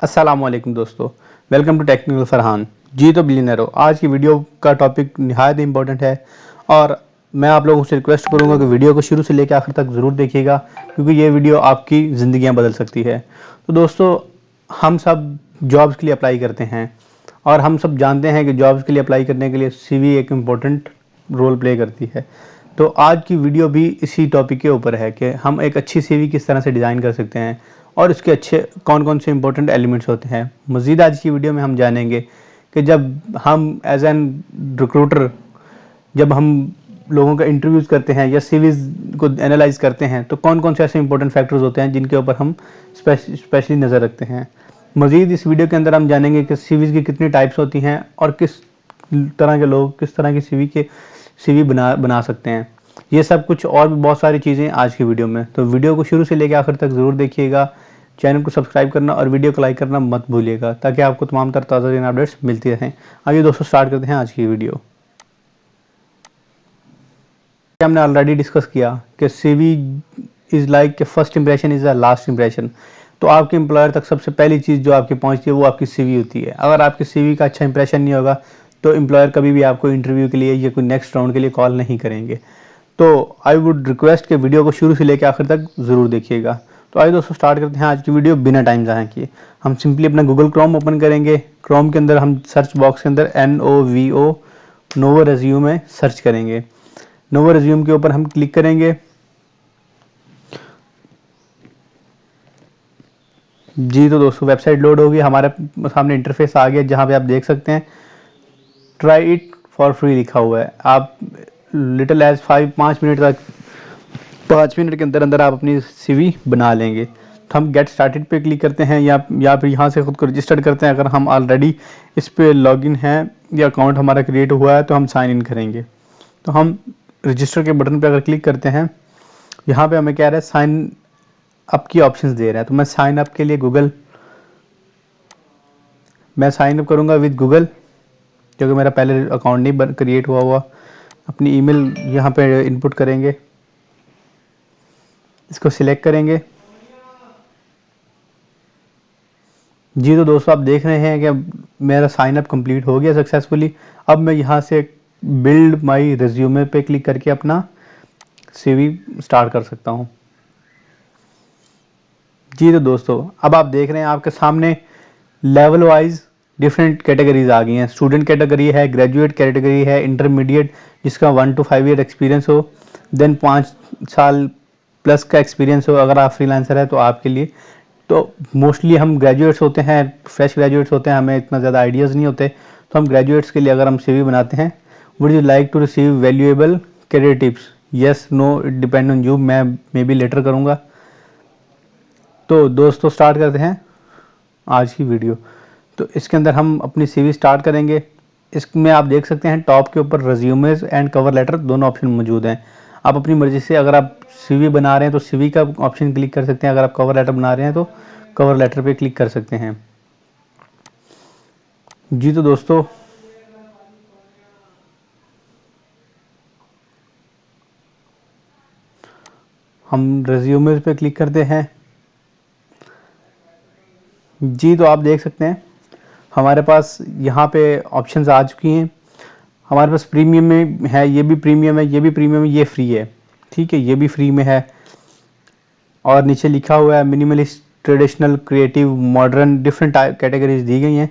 अस्सलाम वालेकुम दोस्तों, वेलकम टू टेक्निकल फरहान। जी तो बिलियनर हो। आज की वीडियो का टॉपिक निहायत इंपॉर्टेंट है और मैं आप लोगों से रिक्वेस्ट करूंगा कि वीडियो को शुरू से लेकर आखिर तक ज़रूर देखिएगा, क्योंकि ये वीडियो आपकी ज़िंदगियां बदल सकती है। तो दोस्तों, हम सब जॉब्स के लिए अप्लाई करते हैं और हम सब जानते हैं कि जॉब्स के लिए अप्लाई करने के लिए सीवी एक इम्पोर्टेंट रोल प्ले करती है। तो आज की वीडियो भी इसी टॉपिक के ऊपर है कि हम एक अच्छी सीवी किस तरह से डिज़ाइन कर सकते हैं और उसके अच्छे कौन कौन से इंपॉर्टेंट एलिमेंट्स होते हैं। मज़ीद आज की वीडियो में हम जानेंगे कि जब हम एज एन रिक्रूटर, जब हम लोगों का इंटरव्यूज़ करते हैं या सीवीज़ को एनालाइज करते हैं, तो कौन कौन से ऐसे इंपॉर्टेंट फैक्टर्स होते हैं जिनके ऊपर हम स्पेशली नज़र रखते हैं। मज़ीद इस वीडियो के अंदर हम जानेंगे कि सीवीज़ की कितनी टाइप्स होती हैं और किस तरह के लोग किस तरह की सीवी बना सकते हैं। ये सब कुछ और भी बहुत सारी चीज़ें आज की वीडियो में, तो वीडियो को शुरू से लेकर आखिर तक ज़रूर देखिएगा। चैनल को सब्सक्राइब करना और वीडियो को लाइक करना मत भूलिएगा, ताकि आपको तमाम तर ताज़ा अपडेट्स मिलती रहें। आइए दोस्तों, स्टार्ट करते हैं आज की वीडियो। हमने ऑलरेडी डिस्कस किया कि सीवी इज़ लाइक कि first impression is the last impression. तो आपके एम्प्लॉयर तक सबसे पहली चीज़ जो आपकी पहुंचती है वो आपकी सीवी होती है। अगर आपकी सीवी का अच्छा इंप्रेशन नहीं होगा तो एम्प्लॉयर कभी भी आपको इंटरव्यू के लिए या कोई नेक्स्ट राउंड के लिए कॉल नहीं करेंगे। तो आई वुड रिक्वेस्ट कि वीडियो को शुरू से लेकर आखिर तक ज़रूर देखिएगा। तो आइए दोस्तों, स्टार्ट करते हैं आज की वीडियो बिना टाइम ज़ाया किए। हम सिंपली अपना गूगल क्रोम ओपन करेंगे। क्रोम के अंदर हम सर्च बॉक्स के अंदर NOVO नोवो रेज्यूमे सर्च करेंगे। नोवो रेज्यूम के ऊपर हम क्लिक करेंगे। जी तो दोस्तों, वेबसाइट लोड होगी, हमारे सामने इंटरफेस आ गया जहाँ पे आप देख सकते हैं ट्राई इट फॉर फ्री लिखा हुआ है। आप लिटिल एज 5 मिनट तक 5 मिनट के अंदर अंदर आप अपनी सीवी बना लेंगे। तो हम गेट स्टार्टेड पे क्लिक करते हैं या फिर यहाँ से खुद को रजिस्टर करते हैं। अगर हम ऑलरेडी इस पे लॉगिन हैं या अकाउंट हमारा क्रिएट हुआ है तो हम साइन इन करेंगे। तो हम रजिस्टर के बटन पे अगर क्लिक करते हैं, यहाँ पे हमें कह रहा है साइन अप की ऑप्शंस दे रहा है। तो मैं साइन अप के लिए मैं साइन अप करूँगा विद गूगल, क्योंकि मेरा पहले अकाउंट नहीं क्रिएट हुआ। अपनी ईमेल यहाँ पे इनपुट करेंगे, इसको सिलेक्ट करेंगे। जी तो दोस्तों, आप देख रहे हैं कि मेरा साइन अप कंप्लीट हो गया सक्सेसफुली। अब मैं यहाँ से बिल्ड माय रिज्यूमे पे क्लिक करके अपना सीवी स्टार्ट कर सकता हूँ। जी तो दोस्तों, अब आप देख रहे हैं आपके सामने लेवल वाइज डिफरेंट कैटेगरीज आ गई हैं। स्टूडेंट कैटेगरी है, ग्रेजुएट कैटेगरी है, इंटरमीडिएट जिसका 1 to 5 ईयर एक्सपीरियंस हो, देन 5 साल प्लस का एक्सपीरियंस हो। अगर आप फ्रीलांसर है तो आपके लिए, तो मोस्टली हम ग्रेजुएट्स होते हैं, फ्रेश ग्रेजुएट्स होते हैं, हमें इतना ज़्यादा आइडियाज़ नहीं होते। तो हम ग्रेजुएट्स के लिए अगर हम सीवी बनाते हैं, would you like to receive valuable career tips, yes no it depend on you, मैं मे बी लेटर करूँगा। तो दोस्तों, स्टार्ट करते हैं आज की वीडियो। तो इसके अंदर हम अपनी सीवी स्टार्ट करेंगे। इसमें आप देख सकते हैं टॉप के ऊपर रेज्यूमेज एंड कवर लेटर दोनों ऑप्शन मौजूद हैं। आप अपनी मर्जी से, अगर आप सीवी बना रहे हैं तो सीवी का ऑप्शन क्लिक कर सकते हैं, अगर आप कवर लेटर बना रहे हैं तो कवर लेटर पे क्लिक कर सकते हैं। जी तो दोस्तों, हम रेज्यूमेज पे क्लिक करते हैं। जी तो आप देख सकते हैं हमारे पास यहाँ पे ऑप्शंस आ चुकी हैं। हमारे पास प्रीमियम में है, ये भी प्रीमियम है, ये भी प्रीमियम है, ये फ्री है। ठीक है, ये भी फ्री में है। और नीचे लिखा हुआ है minimalist, traditional, creative, modern, different categories दी गई हैं।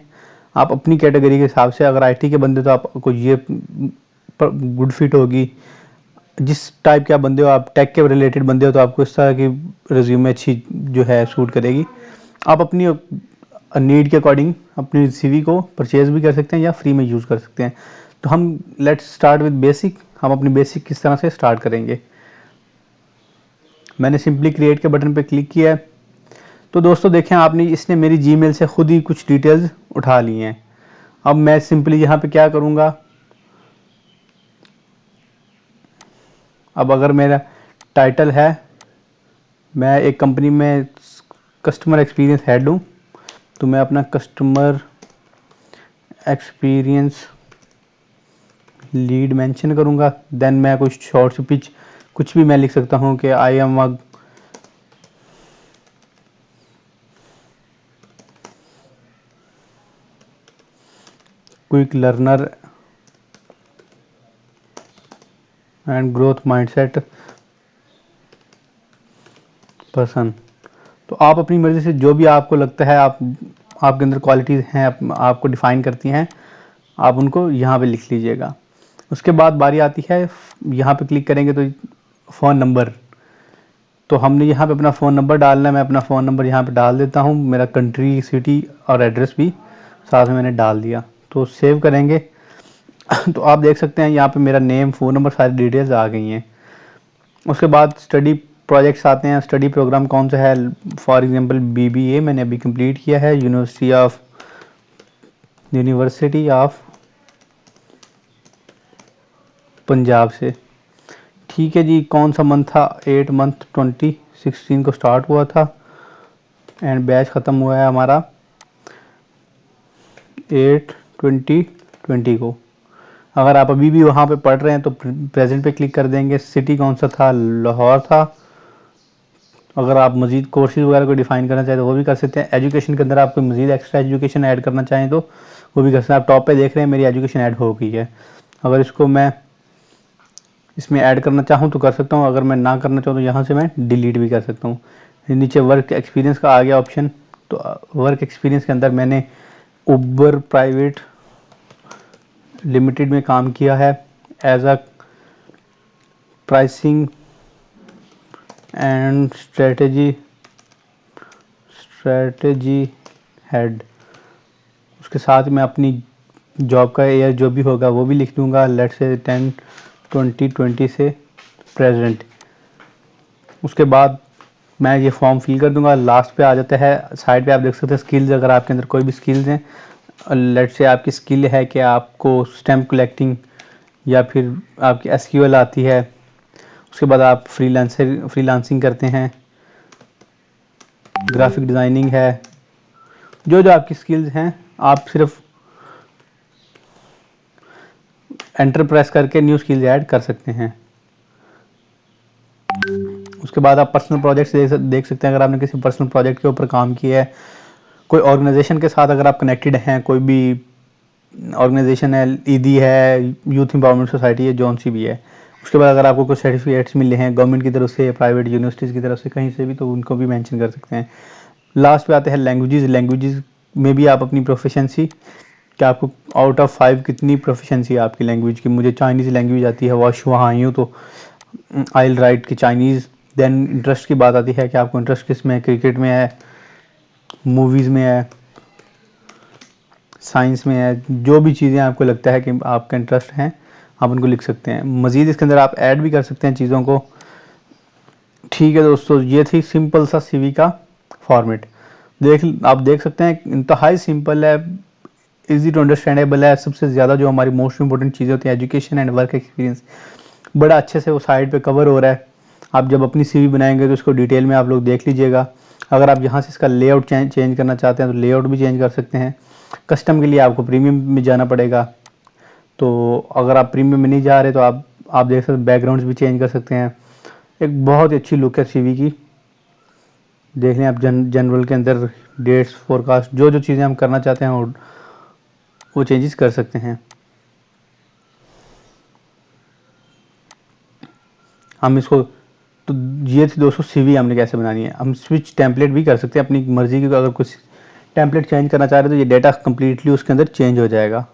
आप अपनी कैटेगरी के हिसाब से, अगर आईटी के बंदे तो आपको ये गुड फिट होगी। जिस टाइप के आप बंदे हो, आप टेक के रिलेटेड बंदे हो, तो आपको इस तरह की रिज्यूमे अच्छी जो है सूट करेगी। आप अपनी नीड के अकॉर्डिंग अपनी सीवी को परचेज भी कर सकते हैं या फ्री में यूज़ कर सकते हैं। तो हम लेट्स स्टार्ट विद बेसिक। हम अपनी बेसिक किस तरह से स्टार्ट करेंगे। मैंने सिंपली क्रिएट के बटन पे क्लिक किया है। तो दोस्तों देखें आपने, इसने मेरी जीमेल से खुद ही कुछ डिटेल्स उठा ली हैं। अब मैं सिंपली यहाँ पे क्या करूँगा, अब अगर मेरा टाइटल है, मैं एक कंपनी में कस्टमर एक्सपीरियंस हेड हूँ, तो मैं अपना कस्टमर एक्सपीरियंस लीड मेंशन करूँगा। देन मैं कुछ शॉर्ट स्पीच कुछ भी मैं लिख सकता हूँ कि I am a quick learner and growth mindset person. तो आप अपनी मर्ज़ी से जो भी आपको लगता है आपके अंदर क्वालिटीज़ हैं आपको डिफ़ाइन करती हैं, आप उनको यहाँ पे लिख लीजिएगा। उसके बाद बारी आती है, यहाँ पे क्लिक करेंगे तो फ़ोन नंबर, तो हमने यहाँ पे अपना फ़ोन नंबर डालना है। मैं अपना फ़ोन नंबर यहाँ पे डाल देता हूँ, मेरा कंट्री, सिटी और एड्रेस भी साथ में मैंने डाल दिया। तो सेव करेंगे तो आप देख सकते हैं यहाँ पे मेरा नेम, फ़ोन नंबर, सारी डिटेल्स आ गई हैं। उसके बाद स्टडी प्रोजेक्ट्स आते हैं। स्टडी प्रोग्राम कौन सा है, फॉर एग्जांपल बीबीए मैंने अभी कंप्लीट किया है यूनिवर्सिटी ऑफ पंजाब से। ठीक है जी, कौन सा मंथ था, 8 मंथ 2016 को स्टार्ट हुआ था एंड बैच ख़त्म हुआ है हमारा 8/20/20 को। अगर आप अभी भी वहाँ पे पढ़ रहे हैं तो प्रेजेंट पे क्लिक कर देंगे। सिटी कौन सा था, लाहौर था। अगर आप मज़ीद कोर्सेज वगैरह को डिफ़ाइन करना चाहें तो वो भी कर सकते हैं। एजुकेशन के अंदर आप कोई मज़ीद एक्स्ट्रा एजुकेशन ऐड करना चाहें तो वो भी कर सकते हैं। आप टॉप पे देख रहे हैं मेरी एजुकेशन ऐड हो गई है। अगर इसको मैं इसमें ऐड करना चाहूँ तो कर सकता हूँ, अगर मैं ना करना चाहूँ तो यहाँ से मैं डिलीट भी कर सकता हूँ। नीचे वर्क एक्सपीरियंस का आ गया ऑप्शन, तो वर्क एक्सपीरियंस के अंदर मैंने उबर प्राइवेट लिमिटेड में काम किया है as a pricing and strategy head. उसके साथ मैं अपनी जॉब का ईयर जो भी होगा वो भी लिख दूंगा, लेट्स से 10/20/20 से प्रेजेंट। उसके बाद मैं ये फॉर्म फिल कर दूंगा। लास्ट पे आ जाता है, साइड पे आप देख सकते हैं स्किल्स। अगर आपके अंदर कोई भी स्किल्स हैं, लेट्स से आपकी स्किल है कि आपको स्टैम्प कलेक्टिंग या फिर आपकी एसक्यूएल आती है, उसके बाद आप फ्रीलांसिंग करते हैं, ग्राफिक डिज़ाइनिंग है, जो जो आपकी स्किल्स हैं आप सिर्फ एंटर प्रेस करके न्यू स्किल्स ऐड कर सकते हैं। उसके बाद आप पर्सनल प्रोजेक्ट्स देख सकते हैं। अगर आपने किसी पर्सनल प्रोजेक्ट के ऊपर काम किया है, कोई ऑर्गेनाइजेशन के साथ अगर आप कनेक्टेड हैं, कोई भी ऑर्गेनाइजेशन है, ईदी है, यूथ एम्पावरमेंट सोसाइटी है, जौन सी भी है। उसके बाद अगर आपको कुछ सर्टिफिकेट्स मिले हैं गवर्नमेंट की तरफ से या प्राइवेट यूनिवर्सिटीज़ की तरफ से, कहीं से भी, तो उनको भी मेंशन कर सकते हैं। लास्ट पे आते हैं लैंग्वेजेस में भी आप अपनी प्रोफिशिएंसी, कि आपको आउट ऑफ 5 कितनी प्रोफिशिएंसी है आपकी लैंग्वेज की। मुझे चाइनीज़ लैंग्वेज आती है, वहाँ आई हूँ तो आई विल राइट की चाइनीज़। देन इंटरेस्ट की बात आती है कि आपको इंटरेस्ट किस में है, क्रिकेट में है, मूवीज़ में है, साइंस में है, जो भी चीज़ें आपको लगता है कि आपका इंटरेस्ट है आप उनको लिख सकते हैं। मज़ीद इसके अंदर आप ऐड भी कर सकते हैं चीज़ों को। ठीक है दोस्तों, ये थी सिंपल सा सीवी का फॉर्मेट। आप देख सकते हैं इंतहाई सिंपल है, इजी टू अंडरस्टैंडेबल है। सबसे ज़्यादा जो हमारी मोस्ट इंपॉर्टेंट चीज़ें होती हैं, एजुकेशन एंड वर्क एक्सपीरियंस, बड़ा अच्छे से वो साइड पे कवर हो रहा है। आप जब अपनी सीवी बनाएंगे तो इसको डिटेल में आप लोग देख लीजिएगा। अगर आप यहाँ से इसका लेआउट चेंज करना चाहते हैं तो लेआउट भी चेंज कर सकते हैं। कस्टम के लिए आपको प्रीमियम में जाना पड़ेगा, तो अगर आप प्रीमियम में नहीं जा रहे तो आप देख सकते बैकग्राउंड्स भी चेंज कर सकते हैं। एक बहुत ही अच्छी लुक है सीवी की। देख लें आप जनरल के अंदर डेट्स, फोरकास्ट, जो जो चीज़ें हम करना चाहते हैं वो चेंजेस कर सकते हैं। हम इसको, तो ये थी दोस्तों सीवी हमने कैसे बनानी है। हम स्विच टेम्पलेट भी कर सकते हैं अपनी मर्ज़ी की। अगर कुछ टेम्पलेट चेंज करना चाह रहे हैं तो ये डेटा कम्प्लीटली उसके अंदर चेंज हो जाएगा।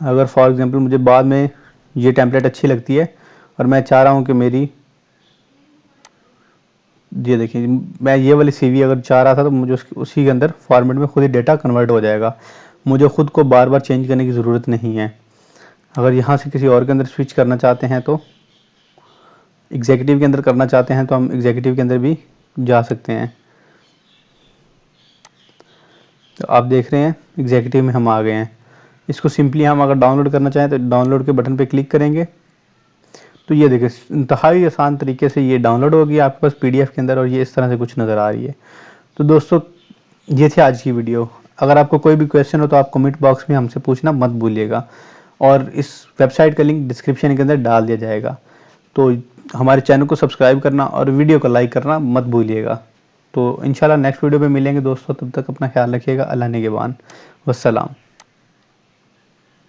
अगर फॉर एग्जांपल मुझे बाद में ये टेम्पलेट अच्छी लगती है और मैं चाह रहा हूँ कि मेरी, ये देखिए, मैं ये वाली सीवी अगर चाह रहा था तो मुझे उसी के अंदर फॉर्मेट में खुद ही डेटा कन्वर्ट हो जाएगा। मुझे खुद को बार बार चेंज करने की ज़रूरत नहीं है। अगर यहाँ से किसी और के अंदर स्विच करना चाहते हैं, तो एग्जीक्यूटिव के अंदर करना चाहते हैं तो हम एग्जीक्यूटिव के अंदर भी जा सकते हैं। तो आप देख रहे हैं एग्जीक्यूटिव में हम आ गए हैं। इसको सिंपली हम अगर डाउनलोड करना चाहें तो डाउनलोड के बटन पे क्लिक करेंगे तो ये देखिए इंतहाई आसान तरीके से ये डाउनलोड होगी आपके पास पीडीएफ के अंदर, और ये इस तरह से कुछ नज़र आ रही है। तो दोस्तों ये थी आज की वीडियो। अगर आपको कोई भी क्वेश्चन हो तो आप कमेंट बॉक्स में हमसे पूछना मत भूलिएगा, और इस वेबसाइट का लिंक डिस्क्रिप्शन के अंदर डाल दिया जाएगा। तो हमारे चैनल को सब्सक्राइब करना और वीडियो को लाइक करना मत भूलिएगा। तो इंशाल्लाह नेक्स्ट वीडियो में मिलेंगे दोस्तों, तब तक अपना ख्याल रखिएगा। अल्लाह निगहबान, वस्सलाम।